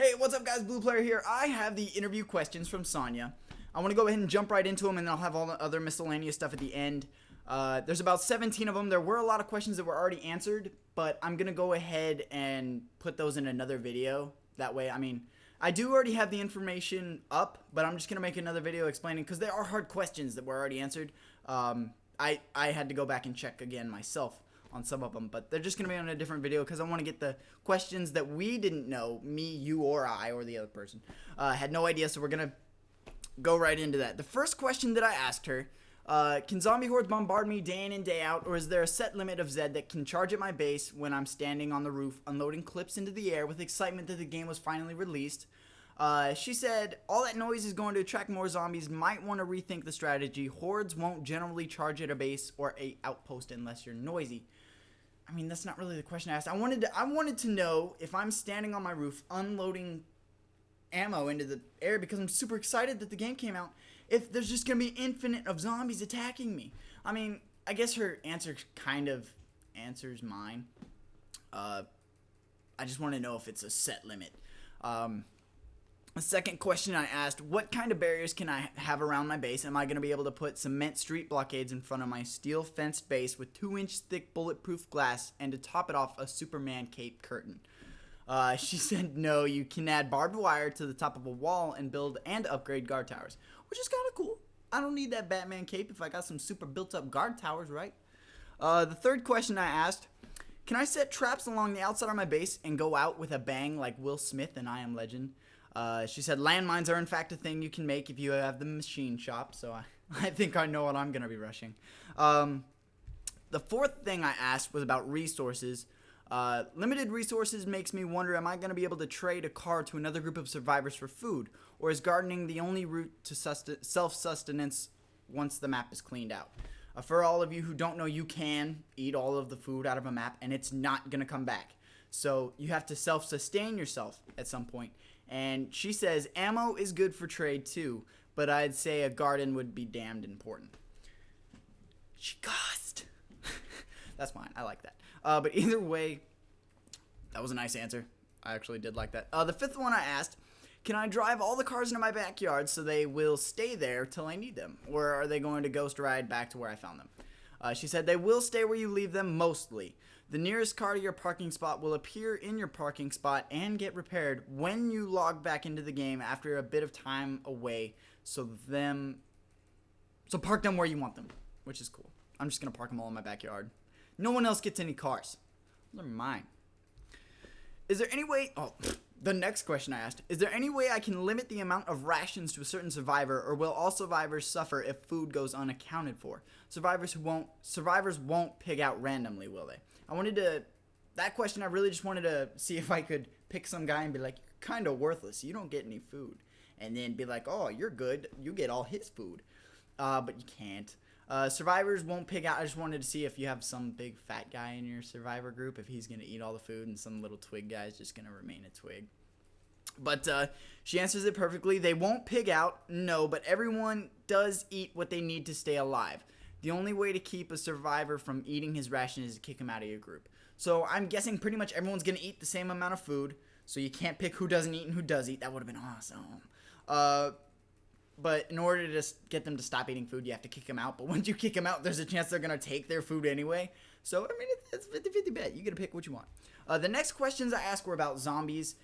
Hey, what's up guys, BlueePlayerr here. I have the interview questions from SANYA. I want to go ahead and jump right into them, and then I'll have all the other miscellaneous stuff at the end. There's about 17 of them. There were a lot of questions that were already answered, but I'm going to go ahead and put those in another video. That way, I do already have the information up, but I'm just going to make another video explaining, because there are hard questions that were already answered. I had to go back and check again myself on some of them, but they're just going to be on a different video because I want to get the questions that we didn't know, me, you, or I, or the other person, had no idea, so we're going to go right into that. The first question that I asked her, can zombie hordes bombard me day in and day out, or is there a set limit of Zed that can charge at my base when I'm standing on the roof unloading clips into the air with excitement that the game was finally released? She said, all that noise is going to attract more zombies, might want to rethink the strategy. Hordes won't generally charge at a base or a outpost unless you're noisy. I mean, that's not really the question I asked. I wanted to know if I'm standing on my roof unloading ammo into the air because I'm super excited that the game came out, if there's just going to be infinite of zombies attacking me. I mean, I guess her answer kind of answers mine. I just want to know if it's a set limit. The second question I asked, what kind of barriers can I have around my base? Am I going to be able to put cement street blockades in front of my steel fenced base with 2-inch thick bulletproof glass, and to top it off, a Superman cape curtain? She said no, you can add barbed wire to the top of a wall and build and upgrade guard towers, which is kind of cool. I don't need that Batman cape if I got some super built up guard towers, right? The third question I asked, can I set traps along the outside of my base and go out with a bang like Will Smith in I Am Legend? She said landmines are in fact a thing you can make if you have the machine shop, so I think I know what I'm going to be rushing. The fourth thing I asked was about resources. Limited resources makes me wonder, am I going to be able to trade a car to another group of survivors for food, or is gardening the only route to self-sustenance once the map is cleaned out? For all of you who don't know, you can eat all of the food out of a map, and it's not going to come back. So you have to self-sustain yourself at some point. And she says ammo is good for trade too, but I'd say a garden would be damned important. She cussed. That's fine. I like that. But either way, that was a nice answer. I actually did like that. The fifth one I asked, can I drive all the cars into my backyard so they will stay there till I need them? Or are they going to ghost ride back to where I found them? She said they will stay where you leave them mostly. The nearest car to your parking spot will appear in your parking spot and get repaired when you log back into the game after a bit of time away. So park them where you want them, which is cool. I'm just going to park them all in my backyard. No one else gets any cars. They're mine. Is there any way... Oh, the next question I asked. Is there any way I can limit the amount of rations to a certain survivor, or will all survivors suffer if food goes unaccounted for? Survivors won't pig out randomly, will they? That question I really just wanted to see if I could pick some guy and be like, you're kind of worthless, you don't get any food. And then be like, oh, you're good, you get all his food. But you can't. Survivors won't pig out. I just wanted to see if you have some big fat guy in your survivor group, if he's going to eat all the food and some little twig guy is just going to remain a twig. But she answers it perfectly. They won't pig out, no, but everyone does eat what they need to stay alive. The only way to keep a survivor from eating his ration is to kick him out of your group. So I'm guessing pretty much everyone's going to eat the same amount of food, so you can't pick who doesn't eat and who does eat. That would have been awesome. But in order to just get them to stop eating food, you have to kick them out. But once you kick them out, there's a chance they're going to take their food anyway. So, I mean, it's 50-50 bet. You get to pick what you want. The next questions I asked were about zombies.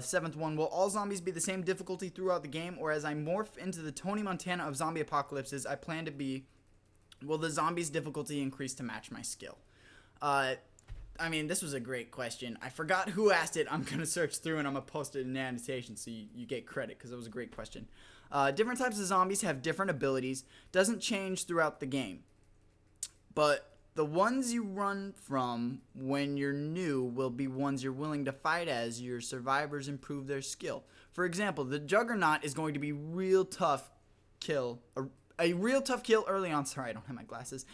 Seventh one, will all zombies be the same difficulty throughout the game? Or as I morph into the Tony Montana of zombie apocalypses I plan to be, will the zombies' difficulty increase to match my skill? I mean, this was a great question. I forgot who asked it. I'm going to search through and I'm going to post it in the annotation so you get credit because it was a great question. Different types of zombies have different abilities. Doesn't change throughout the game. But the ones you run from when you're new will be ones you're willing to fight as your survivors improve their skill. For example, the Juggernaut is going to be real tough kill. A real tough kill early on. Sorry, I don't have my glasses.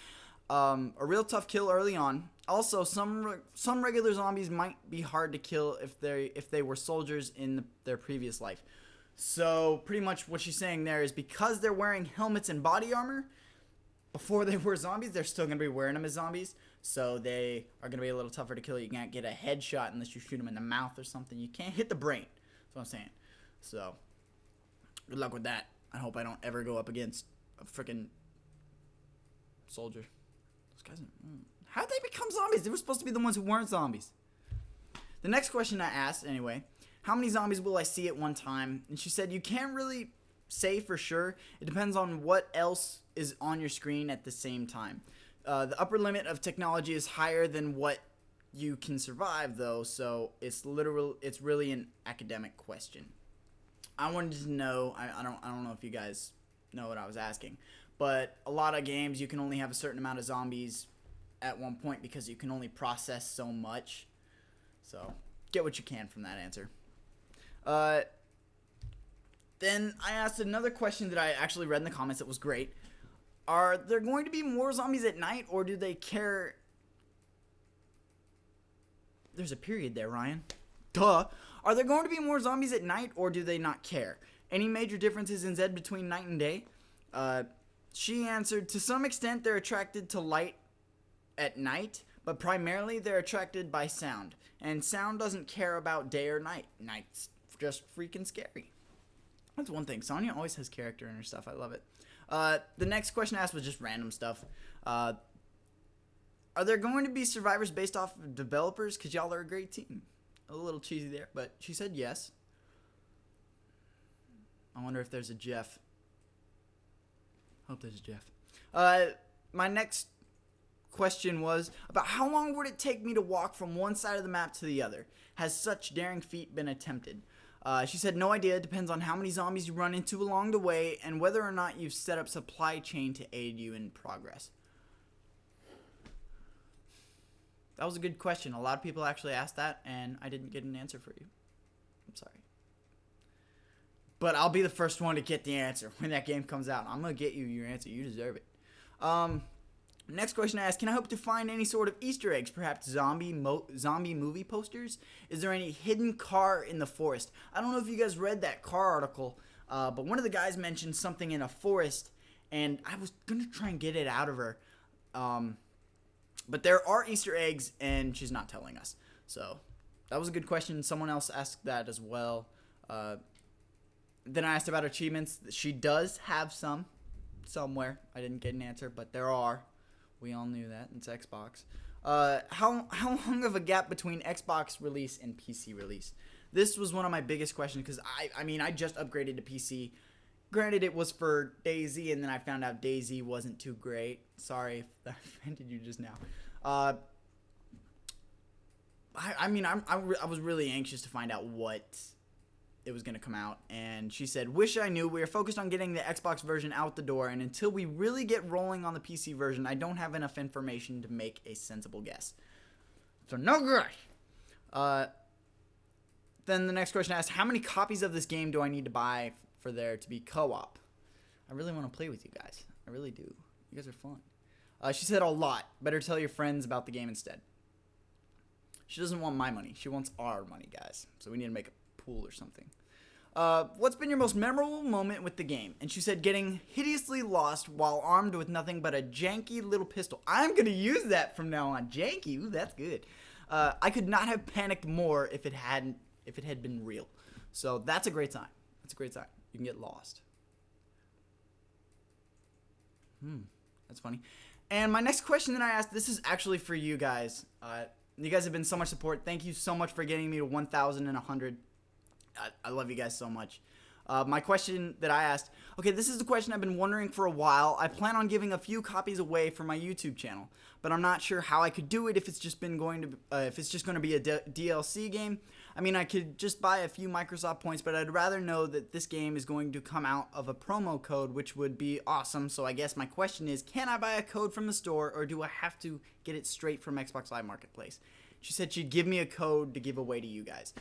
A real tough kill early on. Also, some regular zombies might be hard to kill if they were soldiers in their previous life. So pretty much what she's saying there is because they're wearing helmets and body armor, before they were zombies, they're still going to be wearing them as zombies. So they are going to be a little tougher to kill. You can't get a headshot unless you shoot them in the mouth or something. You can't hit the brain. That's what I'm saying. So, good luck with that. I hope I don't ever go up against a freaking soldier. Those guys how'd they become zombies? They were supposed to be the ones who weren't zombies. The next question I asked, anyway, how many zombies will I see at one time? And she said, you can't really say for sure. It depends on what else is on your screen at the same time. The upper limit of technology is higher than what you can survive, though, so it's really an academic question. I wanted to know, I don't know if you guys know what I was asking, but a lot of games you can only have a certain amount of zombies at one point because you can only process so much. So, get what you can from that answer. Then I asked another question that I actually read in the comments that was great. Are there going to be more zombies at night, or do they care? There's a period there, Ryan. Duh. Are there going to be more zombies at night, or do they not care? Any major differences in Zed between night and day? She answered, to some extent they're attracted to light at night, but primarily they're attracted by sound. And sound doesn't care about day or night. Night's just freaking scary. That's one thing. SANYA always has character in her stuff. I love it. The next question asked was just random stuff. Are there going to be survivors based off of developers? Because y'all are a great team. A little cheesy there, but she said yes. I wonder if there's a Jeff. Hope there's a Jeff. My next question was about how long would it take me to walk from one side of the map to the other? Has such daring feat been attempted? She said no idea. It depends on how many zombies you run into along the way and whether or not you've set up supply chain to aid you in progress. That was a good question. A lot of people actually asked that, and I didn't get an answer for you. I'm sorry. But I'll be the first one to get the answer when that game comes out. I'm going to get you your answer. You deserve it. Next question I asked, can I hope to find any sort of Easter eggs, perhaps zombie movie posters? Is there any hidden car in the forest? I don't know if you guys read that car article, but one of the guys mentioned something in a forest, and I was going to try and get it out of her. But there are Easter eggs, and she's not telling us. So that was a good question. Someone else asked that as well. Then I asked about achievements. She does have some somewhere. I didn't get an answer, but there are. We all knew that. It's Xbox. How long of a gap between Xbox release and PC release? This was one of my biggest questions because I just upgraded to PC. Granted, it was for DayZ, and then I found out DayZ wasn't too great. Sorry if that offended you just now. I was really anxious to find out what it was going to come out, and she said, wish I knew. We are focused on getting the Xbox version out the door, and until we really get rolling on the PC version, I don't have enough information to make a sensible guess. So no good. Then the next question asked, how many copies of this game do I need to buy for there to be co-op? I really want to play with you guys. I really do. You guys are fun. She said a lot. Better tell your friends about the game instead. She doesn't want my money. She wants our money, guys. So we need to make a pool or something. What's been your most memorable moment with the game? And she said getting hideously lost while armed with nothing but a janky little pistol. I'm going to use that from now on. Janky. Ooh, that's good. I could not have panicked more if it had been real. So that's a great sign. That's a great sign. You can get lost. That's funny. And my next question that I asked, this is actually for you guys. You guys have been so much support. Thank you so much for getting me to 1,100. I love you guys so much. My question that I asked, okay, this is the question I've been wondering for a while. I plan on giving a few copies away for my YouTube channel, but I'm not sure how I could do it if it's just going to be a DLC game. I mean, I could just buy a few Microsoft points, but I'd rather know that this game is going to come out of a promo code, which would be awesome. So I guess my question is, can I buy a code from the store, or do I have to get it straight from Xbox Live Marketplace? She said she'd give me a code to give away to you guys.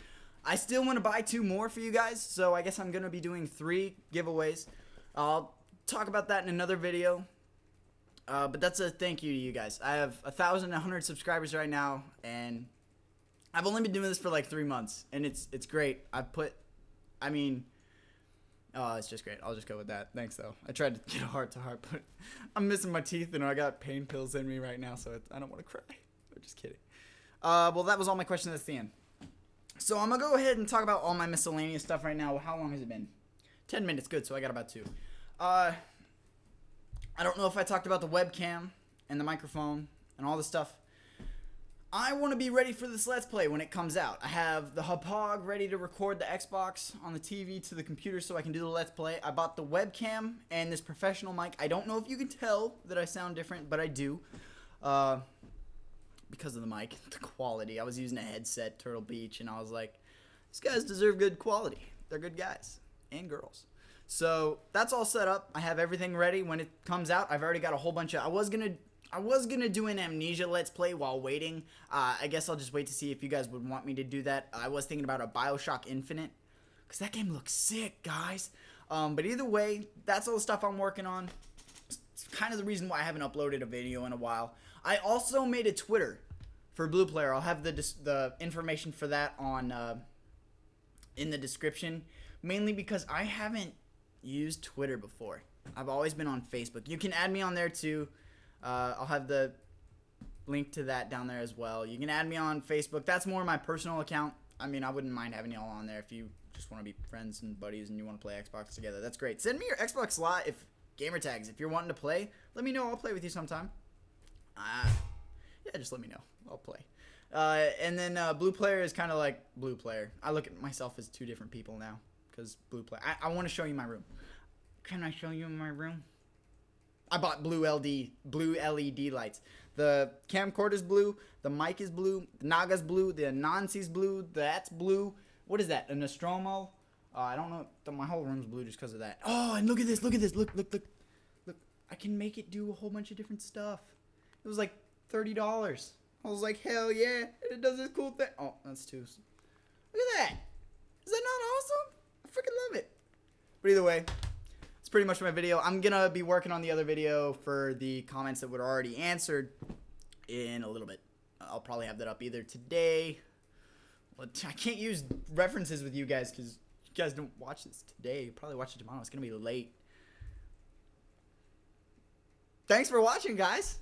I still want to buy 2 more for you guys, so I guess I'm going to be doing 3 giveaways. I'll talk about that in another video. But that's a thank you to you guys. I have 1,100 subscribers right now, and I've only been doing this for like 3 months, and it's great. It's just great. I'll just go with that. Thanks, though. I tried to get a heart-to-heart, but I'm missing my teeth, and I got pain pills in me right now, so I don't want to cry. I'm just kidding. Well, that was all my questions at the end. So I'm going to go ahead and talk about all my miscellaneous stuff right now. How long has it been? 10 minutes. Good. So I got about 2. I don't know if I talked about the webcam and the microphone and all this stuff. I want to be ready for this Let's Play when it comes out. I have the Hopog ready to record the Xbox on the TV to the computer so I can do the Let's Play. I bought the webcam and this professional mic. I don't know if you can tell that I sound different, but I do. Because of the mic, the quality. I was using a headset, Turtle Beach, and I was like, these guys deserve good quality. They're good guys and girls. So that's all set up. I have everything ready when it comes out. I've already got a whole bunch of... I was gonna do an Amnesia Let's Play while waiting. I guess I'll just wait to see if you guys would want me to do that. I was thinking about a BioShock Infinite, because that game looks sick, guys. But either way, that's all the stuff I'm working on. It's kind of the reason why I haven't uploaded a video in a while. I also made a Twitter for BlueePlayerr. I'll have the information for that on in the description. Mainly because I haven't used Twitter before. I've always been on Facebook. You can add me on there too. I'll have the link to that down there as well. You can add me on Facebook. That's more my personal account. I mean, I wouldn't mind having y'all on there if you just want to be friends and buddies and you want to play Xbox together. That's great. Send me your Xbox slot gamer tags. If you're wanting to play, let me know. I'll play with you sometime. Yeah, just let me know. I'll play. And then BlueePlayerr is kind of like BlueePlayerr. I look at myself as 2 different people now because BlueePlayerr. I want to show you my room. Can I show you my room? I bought blue LED lights. The camcorder's blue. The mic is blue. The Naga's blue. The Anansi's blue. That's blue. What is that? A Nostromo? I don't know. My whole room's blue just because of that. Oh, and look at this. Look at this. Look. I can make it do a whole bunch of different stuff. It was like $30. I was like, hell yeah. And it does this cool thing. Oh, that's 2. Look at that. Is that not awesome? I freaking love it. But either way, it's pretty much my video. I'm going to be working on the other video for the comments that were already answered in a little bit. I'll probably have that up either today. Well, I can't use references with you guys because you guys don't watch this today. You'll probably watch it tomorrow. It's going to be late. Thanks for watching, guys.